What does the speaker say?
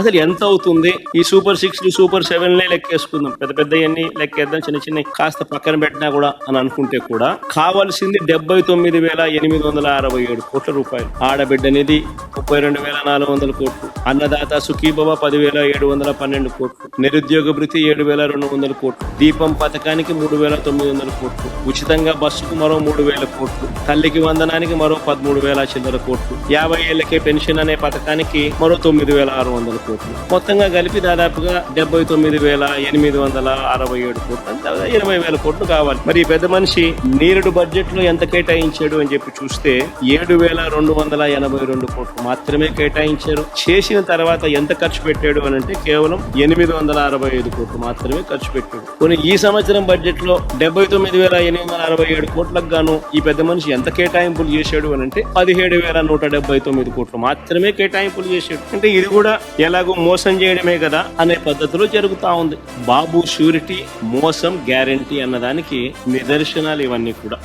అసలు ఎంత అవుతుంది? ఈ సూపర్ 6 సూపర్ 7 లెక్కేసుకుందాం, పెద్ద పెద్దవన్నీ లెక్కేద్దాం, చిన్న చిన్న కాస్త పక్కన పెట్టినా కూడా అని అనుకుంటే కూడా కావాల్సింది 79,867 కోట్ల రూపాయలు. ఆడబిడ్డ నిధి 32,400 కోట్లు, అన్నదాత సుఖీభవ 10,712 కోట్లు, నిరుద్యోగ భృతి 7,200 కోట్లు, దీపం పథకానికి 3,900 కోట్లు, ఉచితంగా బస్సుకు మరో 3,000 కోట్లు, తల్లికి వందనానికి మరో 13,000 చిల్లర కోట్లు, 50 ఏళ్లకే పెన్షన్ అనే పథకానికి మరో 9,600 కోట్లు, మొత్తంగా కలిపి దాదాపుగా 79,867 కోట్లు, అంటే 20,000 కోట్లు కావాలి. మరి ఈ పెద్ద మనిషి నీరుడు బడ్జెట్ లో ఎంత కేటాయించాడు అని చెప్పి చూస్తే 7,282 కోట్లు మాత్రమే కేటాయించారు. చేసిన తర్వాత ఎంత ఖర్చు పెట్టాడు అని అంటే కేవలం 865 కోట్లు మాత్రమే ఖర్చు పెట్టాడు. కొన్ని ఈ సంవత్సరం బడ్జెట్ లో 79,867 కోట్లకు గాను ఈ పెద్ద మనిషి ఎంత కేటాయింపులు చేశాడు అని అంటే 17,179 కోట్లు మాత్రమే కేటాయింపులు చేశాడు. అంటే ఇది కూడా ఎలాగో మోసం చేయడమే కదా అనే పద్ధతిలో జరుగుతా ఉంది. బాబు షూరిటీ, మోసం గ్యారంటీ అన్నదానికి నిదర్శనాలు ఇవన్నీ కూడా.